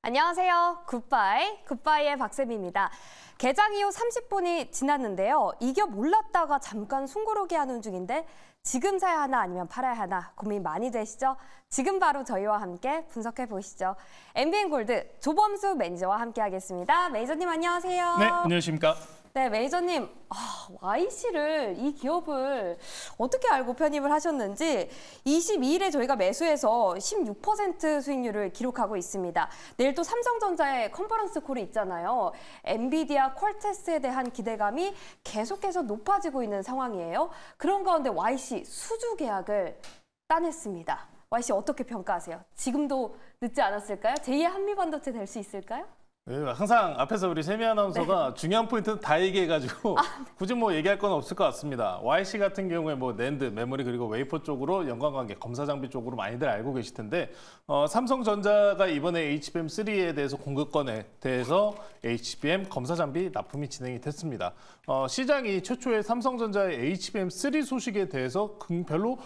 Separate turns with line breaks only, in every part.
안녕하세요. 굿바이의 박세미입니다. 개장 이후 30분이 지났는데요. 이겨 몰랐다가 잠깐 숨고르게 하는 중인데 지금 사야 하나 아니면 팔아야 하나 고민 많이 되시죠? 지금 바로 저희와 함께 분석해 보시죠. MBN골드 조범수 매니저와 함께 하겠습니다. 매니저님 안녕하세요.
네, 안녕하십니까?
네, 매니저님, YC를 이 기업을 어떻게 알고 편입을 하셨는지 22일에 저희가 매수해서 16% 수익률을 기록하고 있습니다. 내일 또 삼성전자의 컨퍼런스 콜이 있잖아요. 엔비디아 퀄테스트에 대한 기대감이 계속해서 높아지고 있는 상황이에요. 그런 가운데 YC 수주 계약을 따냈습니다. YC 어떻게 평가하세요? 지금도 늦지 않았을까요? 제2의 한미반도체 될 수 있을까요?
네, 항상 앞에서 우리 세미 아나운서가 중요한 포인트는 다 얘기해가지고 굳이 뭐 얘기할 건 없을 것 같습니다. YC 같은 경우에 뭐 낸드, 메모리 그리고 웨이퍼 쪽으로 연관관계, 검사 장비 쪽으로 많이들 알고 계실 텐데 삼성전자가 이번에 HBM3에 대해서 공급권에 대해서 HBM 검사 장비 납품이 진행이 됐습니다. 시장이 최초의 삼성전자의 HBM3 소식에 대해서 별로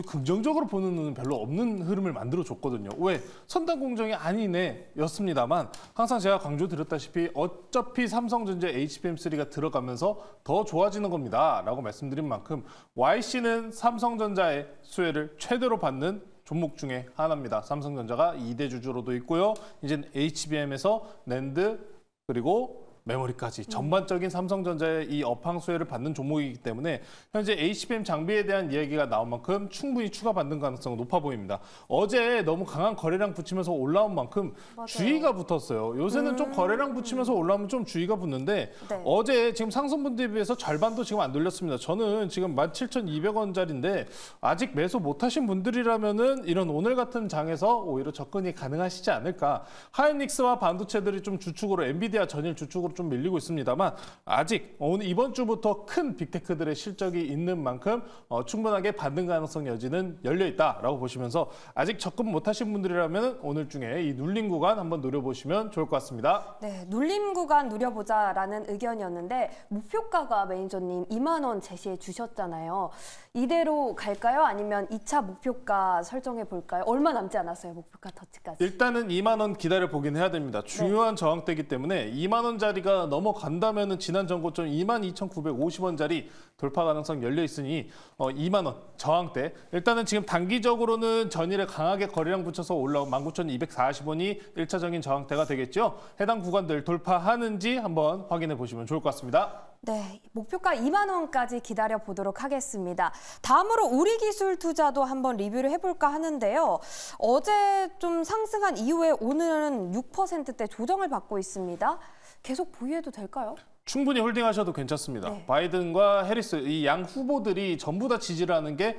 긍정적으로 보는 눈은 별로 없는 흐름을 만들어줬거든요. 왜? 선단 공정이 아니네 였습니다만 항상 제가 강조드렸다시피 어차피 삼성전자 HBM3가 들어가면서 더 좋아지는 겁니다 라고 말씀드린 만큼 YC는 삼성전자의 수혜를 최대로 받는 종목 중에 하나입니다. 삼성전자가 2대 주주로도 있고요. 이제는 HBM에서 낸드 그리고 메모리까지 전반적인 삼성전자의 이 업황 수혜를 받는 종목이기 때문에 현재 HBM 장비에 대한 이야기가 나온 만큼 충분히 추가받는 가능성은 높아 보입니다. 어제 너무 강한 거래량 붙이면서 올라온 만큼
맞아요.
주의가 붙었어요. 요새는 좀 거래량 붙이면서 올라오면 좀 주의가 붙는데
네.
어제 지금 상승분들에 비해서 절반도 지금 안 돌렸습니다. 저는 지금 17,200원짜리인데 아직 매수 못하신 분들이라면은 이런 오늘 같은 장에서 오히려 접근이 가능하시지 않을까. 하이닉스와 반도체들이 좀 주축으로 엔비디아 전일 주축으로 좀 밀리고 있습니다만 아직 오늘 이번 주부터 큰 빅테크들의 실적이 있는 만큼 충분하게 받는 가능성 여지는 열려 있다라고 보시면서 아직 접근 못하신 분들이라면 오늘 중에 이 눌림 구간 한번 노려보시면 좋을 것 같습니다.
네, 눌림 구간 누려보자라는 의견이었는데 목표가가 매니저님 2만 원 제시해 주셨잖아요. 이대로 갈까요? 아니면 2차 목표가 설정해 볼까요? 얼마 남지 않았어요, 목표가 터치까지.
일단은 2만 원 기다려 보긴 해야 됩니다. 중요한 저항대이기 때문에 2만 원짜리가 넘어간다면은 지난 전고점 22,950원짜리 돌파 가능성 열려 있으니 2만 원 저항대. 일단은 지금 단기적으로는 전일에 강하게 거래량 붙여서 올라온 19,240원이 1차적인 저항대가 되겠죠. 해당 구간들 돌파하는지 한번 확인해 보시면 좋을 것 같습니다.
네, 목표가 2만 원까지 기다려 보도록 하겠습니다. 다음으로 우리기술투자도 한번 리뷰를 해볼까 하는데요. 어제 좀 상승한 이후에 오늘은 6%대 조정을 받고 있습니다. 계속 보유해도 될까요?
충분히 홀딩하셔도 괜찮습니다.
네.
바이든과 해리스 이 양 후보들이 전부 다 지지를 하는 게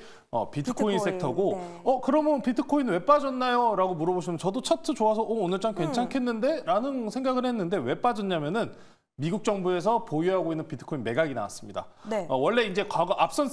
비트코인 섹터고
네.
그러면 비트코인 왜 빠졌나요? 라고 물어보시면 저도 차트 좋아서 오늘 장 괜찮겠는데? 라는 생각을 했는데 왜 빠졌냐면은 미국 정부에서 보유하고 있는 비트코인 매각이 나왔습니다.
네.
원래 이제 과거 앞선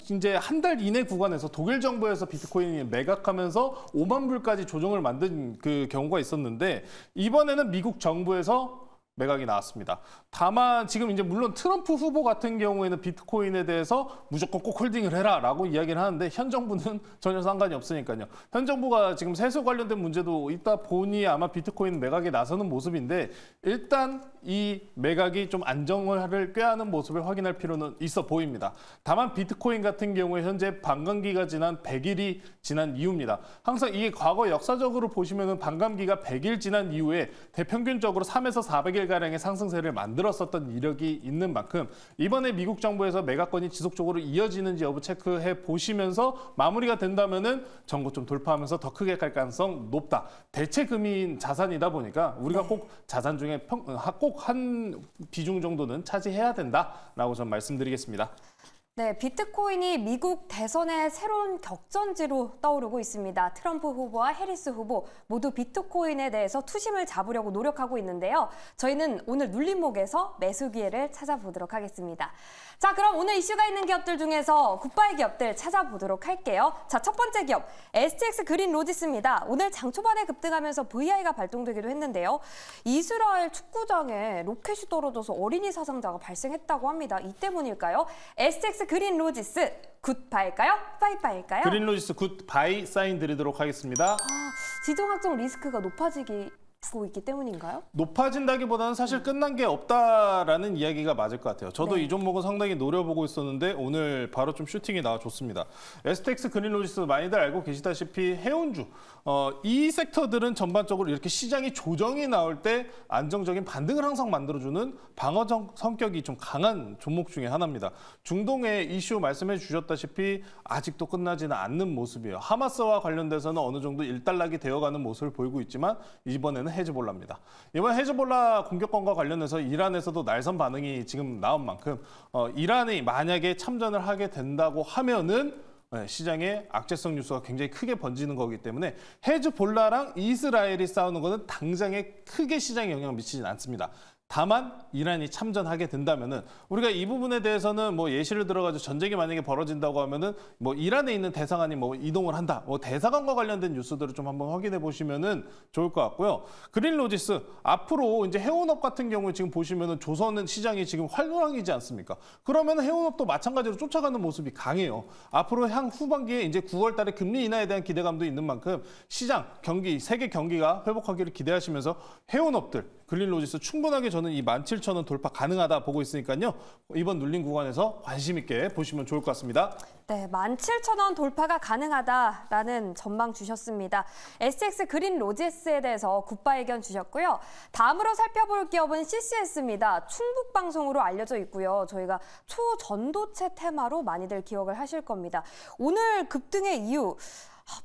이제 한 달 이내 구간에서 독일 정부에서 비트코인이 매각하면서 5만 불까지 조정을 만든 그 경우가 있었는데 이번에는 미국 정부에서 매각이 나왔습니다. 다만 지금 이제 물론 트럼프 후보 같은 경우에는 비트코인에 대해서 무조건 꼭 홀딩을 해라라고 이야기를 하는데 현 정부는 전혀 상관이 없으니까요. 현 정부가 지금 세수 관련된 문제도 있다 보니 아마 비트코인 매각에 나서는 모습인데 일단 이 매각이 좀 안정을 꾀하는 모습을 확인할 필요는 있어 보입니다. 다만 비트코인 같은 경우에 현재 반감기가 지난 100일이 지난 이후입니다. 항상 이게 과거 역사적으로 보시면은 반감기가 100일 지난 이후에 대평균적으로 3에서 400일가량의 상승세를 만들었었던 이력이 있는 만큼 이번에 미국 정부에서 매각건이 지속적으로 이어지는지 여부 체크해 보시면서 마무리가 된다면은 전고점 돌파하면서 더 크게 갈 가능성 높다. 대체 금인 자산이다 보니까 우리가 꼭 자산 중에 꼭 한 비중 정도는 차지해야 된다라고 저는 말씀드리겠습니다.
네, 비트코인이 미국 대선의 새로운 격전지로 떠오르고 있습니다. 트럼프 후보와 해리스 후보 모두 비트코인에 대해서 투심을 잡으려고 노력하고 있는데요. 저희는 오늘 눌림목에서 매수 기회를 찾아보도록 하겠습니다. 자, 그럼 오늘 이슈가 있는 기업들 중에서 굿바이 기업들 찾아보도록 할게요. 자, 첫 번째 기업 STX 그린 로지스입니다. 오늘 장 초반에 급등하면서 VI가 발동되기도 했는데요. 이스라엘 축구장에 로켓이 떨어져서 어린이 사상자가 발생했다고 합니다. 이 때문일까요? STX 그린 로지스 굿바이일까요? 빠이빠이일까요?
그린 로지스 굿바이 사인 드리도록 하겠습니다.
지정학적 리스크가 높아지기 주고 있기 때문인가요?
높아진다기보다는 사실 끝난 게 없다라는 이야기가 맞을 것 같아요. 저도
네.
이 종목은 상당히 노려보고 있었는데 오늘 바로 좀 슈팅이 나와줬습니다. STX 그린로지스 많이들 알고 계시다시피 해운주. 이 섹터들은 전반적으로 이렇게 시장이 조정이 나올 때 안정적인 반등을 항상 만들어주는 방어 성격이 좀 강한 종목 중에 하나입니다. 중동의 이슈 말씀해 주셨다시피 아직도 끝나지는 않는 모습이에요. 하마스와 관련돼서는 어느 정도 일단락이 되어가는 모습을 보이고 있지만 이번에는 헤즈볼라입니다. 이번 헤즈볼라 공격권과 관련해서 이란에서도 날선 반응이 지금 나온 만큼 이란이 만약에 참전을 하게 된다고 하면은 시장에 악재성 뉴스가 굉장히 크게 번지는 거기 때문에 헤즈볼라랑 이스라엘이 싸우는 것은 당장에 크게 시장에 영향을 미치진 않습니다. 다만 이란이 참전하게 된다면은 우리가 이 부분에 대해서는 뭐 예시를 들어가지고 전쟁이 만약에 벌어진다고 하면은 뭐 이란에 있는 대사관이 뭐 이동을 한다, 뭐 대사관과 관련된 뉴스들을 좀 한번 확인해 보시면은 좋을 것 같고요. 그린로지스 앞으로 이제 해운업 같은 경우에 지금 보시면은 조선은 시장이 지금 활황이지 않습니까? 그러면 해운업도 마찬가지로 쫓아가는 모습이 강해요. 앞으로 향 후반기에 이제 9월달에 금리 인하에 대한 기대감도 있는 만큼 시장 경기 세계 경기가 회복하기를 기대하시면서 해운업들. 그린로지스 충분하게 저는 이 17,000원 돌파 가능하다 보고 있으니까요. 이번 눌린 구간에서 관심 있게 보시면 좋을 것 같습니다.
네, 17,000원 돌파가 가능하다라는 전망 주셨습니다. STX 그린로지스에 대해서 굿바이 의견 주셨고요. 다음으로 살펴볼 기업은 CCS입니다. 충북방송으로 알려져 있고요. 저희가 초전도체 테마로 많이들 기억을 하실 겁니다. 오늘 급등의 이유.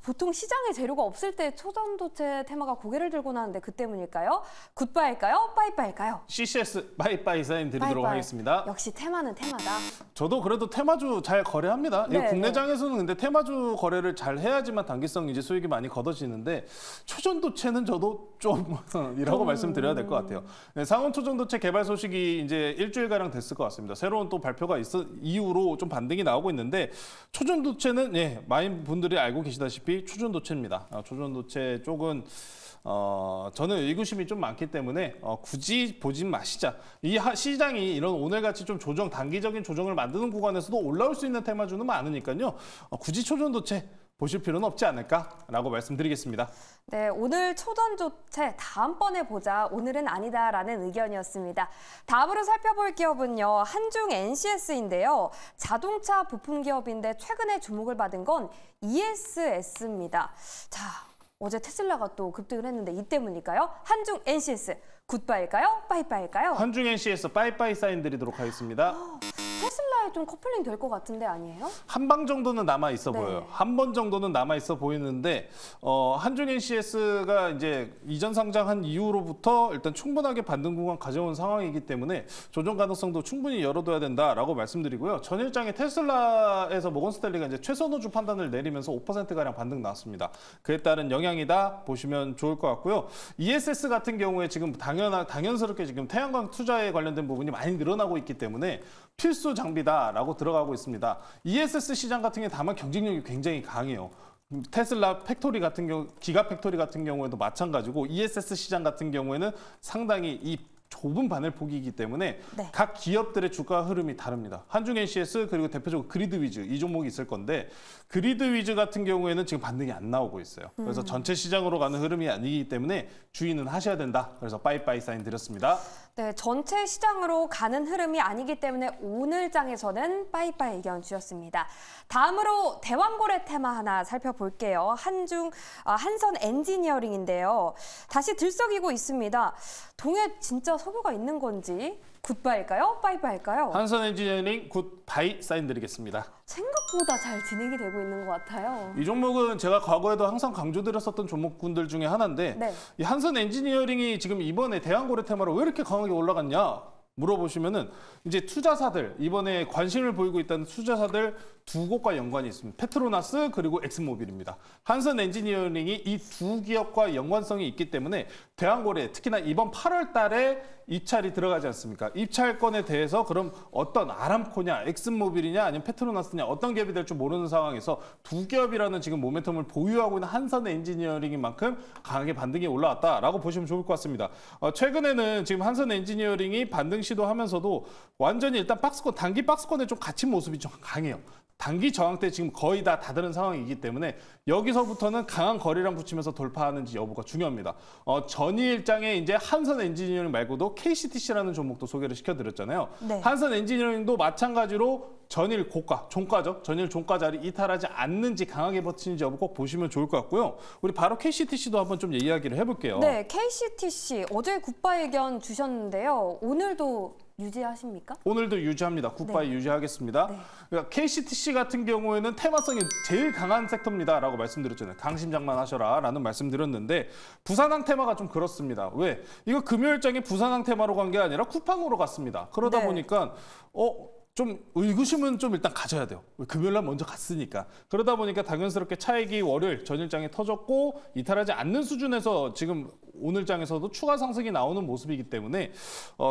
보통 시장에 재료가 없을 때 초전도체 테마가 고개를 들고 나는데 그 때문일까요? 굿바일까요? 빠이빠일까요?
CCS 빠이빠이 사인 드리도록
빠이빠이.
하겠습니다.
역시 테마는 테마다.
저도 그래도 테마주 잘 거래합니다.
네,
국내장에서는 근데 테마주 거래를 잘 해야지만 단기성 이제 수익이 많이 걷어지는데 초전도체는 저도 좀 이라고 말씀드려야 될 것 같아요. 네, 상온 초전도체 개발 소식이 이제 일주일가량 됐을 것 같습니다. 새로운 또 발표가 이후로 좀 반등이 나오고 있는데 초전도체는 많은 분들이 알고 계시다시피 초전도체입니다. 초전도체 쪽은 저는 의구심이 좀 많기 때문에 굳이 보진 마시자. 이 시장이 이런 오늘같이 좀 단기적인 조정을 만드는 구간에서도 올라올 수 있는 테마주는 많으니까요. 굳이 초전도체 보실 필요는 없지 않을까라고 말씀드리겠습니다.
네, 오늘 초전도체 다음번에 보자. 오늘은 아니다라는 의견이었습니다. 다음으로 살펴볼 기업은요. 한중 NCS인데요. 자동차 부품 기업인데 최근에 주목을 받은 건 ESS입니다. 자, 어제 테슬라가 또 급등을 했는데 이 때문일까요? 한중 NCS 굿바일까요? 빠이빠일까요?
한중 NCS 빠이빠이 사인 드리도록 하겠습니다.
테슬라에 좀 커플링 될 것 같은데 아니에요?
한 방 정도는 남아 있어
네.
보여요. 한 번 정도는 남아 있어 보이는데 한중 NCS가 이제 이전 상장한 이후로부터 일단 충분하게 반등 구간 가져온 상황이기 때문에 조정 가능성도 충분히 열어둬야 된다라고 말씀드리고요. 전일장에 테슬라에서 모건스탠리가 이제 최선호주 판단을 내리면서 5%가량 반등 나왔습니다. 그에 따른 영향이다 보시면 좋을 것 같고요. ESS 같은 경우에 지금 당연스럽게 지금 태양광 투자에 관련된 부분이 많이 늘어나고 있기 때문에 필수 장비다라고 들어가고 있습니다. ESS 시장 같은 게 다만 경쟁력이 굉장히 강해요. 테슬라 팩토리 같은 경우, 기가 팩토리 같은 경우에도 마찬가지고 ESS 시장 같은 경우에는 상당히 이 좁은 바늘 폭이기 때문에
네.
각 기업들의 주가 흐름이 다릅니다. 한중 NCS 그리고 대표적으로 그리드위즈 이 종목이 있을 건데 그리드위즈 같은 경우에는 지금 반등이 안 나오고 있어요. 그래서 전체 시장으로 가는 흐름이 아니기 때문에 주의는 하셔야 된다. 그래서 빠이빠이 사인 드렸습니다.
네, 전체 시장으로 가는 흐름이 아니기 때문에 오늘 장에서는 빠이빠이 의견 주셨습니다. 다음으로 대왕고래 테마 하나 살펴볼게요. 한선 엔지니어링인데요. 다시 들썩이고 있습니다. 동해 진짜 석유가 있는 건지 굿바일까요? 빠이빠일까요?
한선 엔지니어링 굿바이 사인 드리겠습니다.
생각보다 잘 진행이 되고 있는 것 같아요.
이 종목은 제가 과거에도 항상 강조드렸었던 종목군들 중에 하나인데
네.
이 한선 엔지니어링이 지금 이번에 대왕고래 테마로 왜 이렇게 강하게 올라갔냐 물어보시면은 이제 투자사들 이번에 관심을 보이고 있다는 투자사들 두 곳과 연관이 있습니다. 페트로나스 그리고 엑슨모빌입니다. 한선 엔지니어링이 이 두 기업과 연관성이 있기 때문에 대왕고래 특히나 이번 8월 달에 입찰이 들어가지 않습니까? 입찰권에 대해서 그럼 어떤 아람코냐, 엑슨모빌이냐 아니면 페트로나스냐 어떤 기업이 될 줄 모르는 상황에서 두 기업이라는 지금 모멘텀을 보유하고 있는 한선 엔지니어링인 만큼 강하게 반등이 올라왔다라고 보시면 좋을 것 같습니다. 최근에는 지금 한선 엔지니어링이 반등 시도하면서도 완전히 일단 단기 박스권에 좀 갇힌 모습이 좀 강해요. 단기 저항 때 지금 거의 다 다다른 상황이기 때문에 여기서부터는 강한 거래량 붙이면서 돌파하는지 여부가 중요합니다. 전일장에 이제 한선 엔지니어링 말고도 KCTC라는 종목도 소개를 시켜드렸잖아요.
네.
한선 엔지니어링도 마찬가지로 전일 고가, 종가죠. 전일 종가 자리 이탈하지 않는지 강하게 버티는지 여부 꼭 보시면 좋을 것 같고요. 우리 바로 KCTC도 한번 좀 이야기를 해볼게요.
네, KCTC 어제 굿바이 의견 주셨는데요. 오늘도 유지하십니까?
오늘도 유지합니다. 굿바이 유지하겠습니다.
네.
그러니까 KCTC 같은 경우에는 테마성이 제일 강한 섹터입니다라고 말씀드렸잖아요. 강심장만 하셔라라는 말씀드렸는데 부산항 테마가 좀 그렇습니다. 왜? 이거 금요일장에 부산항 테마로 간 게 아니라 쿠팡으로 갔습니다. 그러다
네.
보니까 좀 의구심은 좀 일단 가져야 돼요. 금요일날 먼저 갔으니까. 그러다 보니까 당연스럽게 차익이 월요일 전일장에 터졌고 이탈하지 않는 수준에서 지금 오늘장에서도 추가 상승이 나오는 모습이기 때문에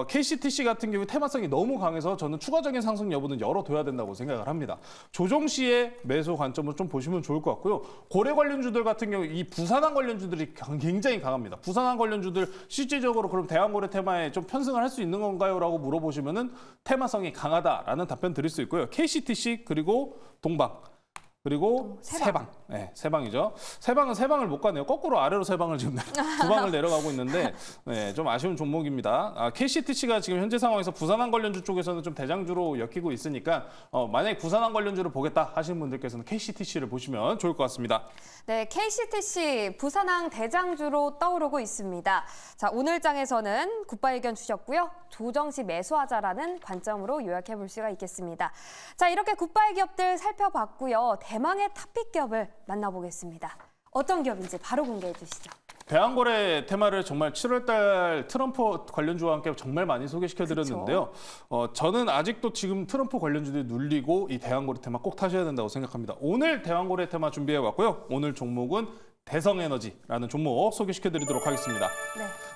KCTC 같은 경우 테마성이 너무 강해서 저는 추가적인 상승 여부는 열어둬야 된다고 생각을 합니다. 조정 시에 매수 관점을 좀 보시면 좋을 것 같고요. 고래 관련주들 같은 경우 이 부산항 관련주들이 굉장히 강합니다. 부산항 관련주들 실질적으로 그럼 대한고래 테마에 좀 편승을 할 수 있는 건가요? 라고 물어보시면은 테마성이 강하다라는 답변 드릴 수 있고요. KCTC 그리고 동방 그리고 세방. 네, 세방이죠. 세방은 세방을 못 가네요. 거꾸로 아래로 세방을 지금 두 방을 내려가고 있는데 네, 좀 아쉬운 종목입니다. KCTC가 지금 현재 상황에서 부산항 관련주 쪽에서는 좀 대장주로 엮이고 있으니까 만약에 부산항 관련주를 보겠다 하시는 분들께서는 KCTC를 보시면 좋을 것 같습니다.
네, KCTC 부산항 대장주로 떠오르고 있습니다. 자, 오늘 장에서는 굿바이 의견 주셨고요. 조정 시 매수하자라는 관점으로 요약해 볼 수가 있겠습니다. 자, 이렇게 굿바이 기업들 살펴봤고요. 대망의 탑픽 기업을 만나보겠습니다. 어떤 기업인지 바로 공개해 주시죠.
대한거래 테마를 정말 7월달 트럼프 관련주와 함께 정말 많이 소개시켜드렸는데요. 저는 아직도 지금 트럼프 관련주들이 눌리고 이 대한거래 테마 꼭 타셔야 된다고 생각합니다. 오늘 대한거래 테마 준비해왔고요. 오늘 종목은 대성에너지라는 종목 소개시켜드리도록 하겠습니다.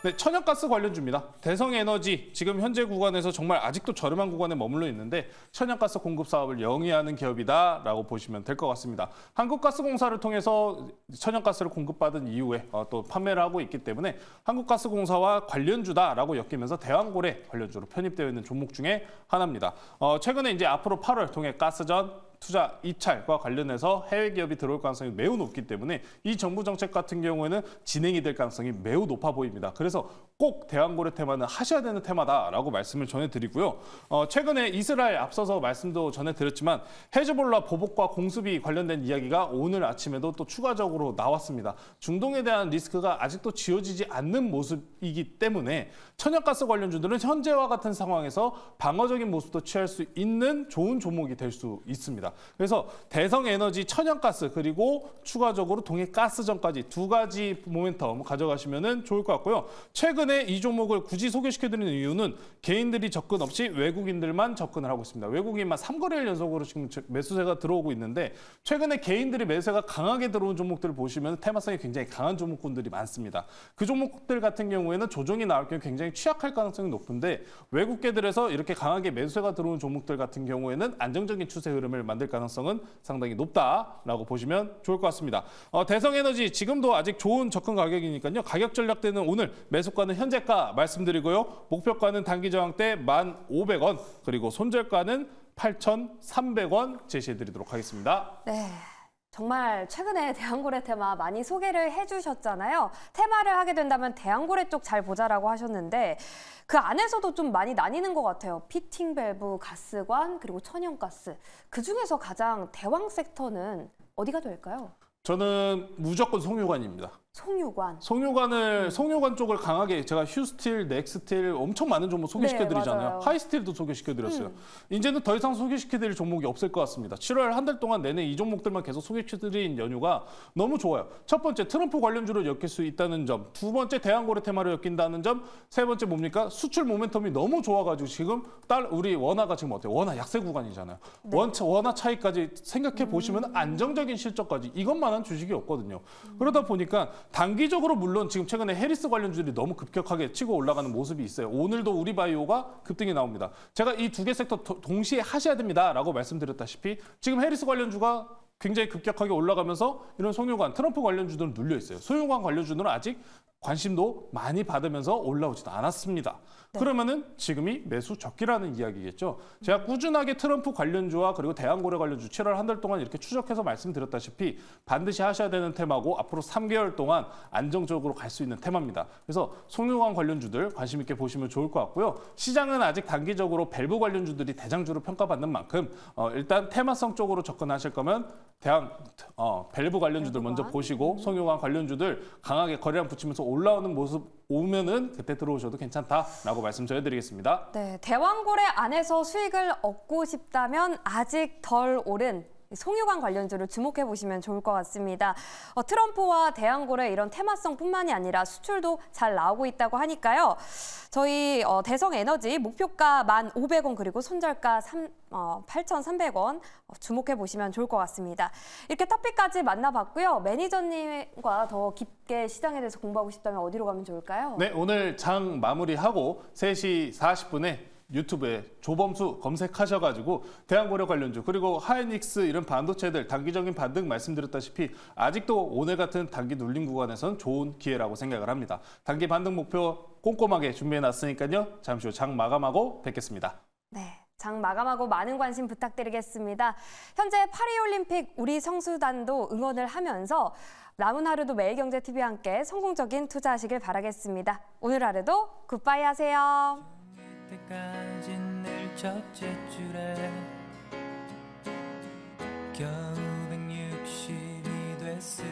네, 천연가스 관련주입니다. 대성에너지 지금 현재 구간에서 정말 아직도 저렴한 구간에 머물러 있는데 천연가스 공급 사업을 영위하는 기업이다라고 보시면 될 것 같습니다. 한국가스공사를 통해서 천연가스를 공급받은 이후에 또 판매를 하고 있기 때문에 한국가스공사와 관련주다라고 엮이면서 대한고래 관련주로 편입되어 있는 종목 중에 하나입니다. 최근에 이제 앞으로 8월 동해가스전 투자 입찰과 관련해서 해외 기업이 들어올 가능성이 매우 높기 때문에 이 정부 정책 같은 경우에는 진행이 될 가능성이 매우 높아 보입니다. 그래서 꼭 대한고래 테마는 하셔야 되는 테마다라고 말씀을 전해드리고요. 최근에 이스라엘 앞서서 말씀도 전해드렸지만 헤즈볼라 보복과 공습이 관련된 이야기가 오늘 아침에도 또 추가적으로 나왔습니다. 중동에 대한 리스크가 아직도 지워지지 않는 모습이기 때문에 천연가스 관련주들은 현재와 같은 상황에서 방어적인 모습도 취할 수 있는 좋은 종목이 될 수 있습니다. 그래서 대성에너지, 천연가스 그리고 추가적으로 동해가스전까지 두 가지 모멘텀 가져가시면 좋을 것 같고요. 최근에 이 종목을 굳이 소개시켜드리는 이유는 개인들이 접근 없이 외국인들만 접근을 하고 있습니다. 외국인만 3거래일 연속으로 지금 매수세가 들어오고 있는데 최근에 개인들이 매수세가 강하게 들어온 종목들을 보시면 테마성이 굉장히 강한 종목군들이 많습니다. 그 종목들 같은 경우에는 조정이 나올 경우 굉장히 취약할 가능성이 높은데 외국계들에서 이렇게 강하게 매수세가 들어온 종목들 같은 경우에는 안정적인 추세 흐름을 만들 가능성은 상당히 높다라고 보시면 좋을 것 같습니다. 대성에너지 지금도 아직 좋은 접근 가격이니까요. 가격 전략 때는 오늘 매수가는 현재가 말씀드리고요. 목표가는 단기 저항 때 1,500원 그리고 손절가는 8,300원 제시해드리도록 하겠습니다.
네. 정말 최근에 대한고래 테마 많이 소개를 해주셨잖아요. 테마를 하게 된다면 대한고래 쪽 잘 보자라고 하셨는데 그 안에서도 좀 많이 나뉘는 것 같아요. 피팅 밸브, 가스관, 그리고 천연가스. 그중에서 가장 대왕 섹터는 어디가 될까요?
저는 무조건 송유관입니다.
송유관.
송유관 쪽을 강하게 제가 휴스틸, 넥스틸 엄청 많은 종목 소개시켜드리잖아요.
네,
하이스틸도 소개시켜드렸어요. 이제는 더 이상 소개시켜드릴 종목이 없을 것 같습니다. 7월 한 달 동안 내내 이 종목들만 계속 소개시켜드린 연휴가 너무 좋아요. 첫 번째, 트럼프 관련주로 엮일 수 있다는 점. 두 번째, 대한고래 테마로 엮인다는 점. 세 번째 뭡니까? 수출 모멘텀이 너무 좋아가지고 지금 우리 원화가 지금 어때요? 원화 약세 구간이잖아요.
네.
원화 차이까지 생각해 보시면 안정적인 실적까지 이것만한 주식이 없거든요. 그러다 보니까 단기적으로 물론 지금 최근에 해리스 관련주들이 너무 급격하게 치고 올라가는 모습이 있어요. 오늘도 우리바이오가 급등이 나옵니다. 제가 이 두 개 섹터 동시에 하셔야 됩니다라고 말씀드렸다시피 지금 해리스 관련주가 굉장히 급격하게 올라가면서 이런 송유관, 트럼프 관련주들은 눌려 있어요. 송유관 관련주들은 아직 관심도 많이 받으면서 올라오지도 않았습니다.
네.
그러면은 지금이 매수 적기라는 이야기겠죠. 제가 꾸준하게 트럼프 관련주와 그리고 대한고래 관련주 7월 한 달 동안 이렇게 추적해서 말씀드렸다시피 반드시 하셔야 되는 테마고 앞으로 3개월 동안 안정적으로 갈 수 있는 테마입니다. 그래서 송유관 관련주들 관심 있게 보시면 좋을 것 같고요. 시장은 아직 단기적으로 밸브 관련주들이 대장주로 평가받는 만큼 일단 테마성 쪽으로 접근하실 거면 밸브 관련주들 먼저 보시고 송유관 관련주들 강하게 거래량 붙이면서 올라오는 모습 오면은 그때 들어오셔도 괜찮다라고 말씀드려드리겠습니다.
네, 대왕고래 안에서 수익을 얻고 싶다면 아직 덜 오른 송유관 관련주를 주목해 보시면 좋을 것 같습니다. 트럼프와 대왕고래 이런 테마성뿐만이 아니라 수출도 잘 나오고 있다고 하니까요. 저희 대성에너지 목표가 1,500원 그리고 손절가 8,300원 주목해 보시면 좋을 것 같습니다. 이렇게 토픽까지 만나봤고요. 매니저님과 더 깊게 시장에 대해서 공부하고 싶다면 어디로 가면 좋을까요?
네, 오늘 장 마무리하고 3시 40분에 유튜브에 조범수 검색하셔가지고 대한고려 관련주 그리고 하이닉스 이런 반도체들 단기적인 반등 말씀드렸다시피 아직도 오늘 같은 단기 눌림 구간에서는 좋은 기회라고 생각을 합니다. 단기 반등 목표 꼼꼼하게 준비해놨으니까요. 잠시 후 장 마감하고 뵙겠습니다.
네. 장 마감하고 많은 관심 부탁드리겠습니다. 현재 파리올림픽 우리 성수단도 응원을 하면서 남은 하루도 매일경제TV와 함께 성공적인 투자하시길 바라겠습니다. 오늘 하루도 굿바이 하세요.
때까지 늘 첫째 줄에 겨우 160이 됐을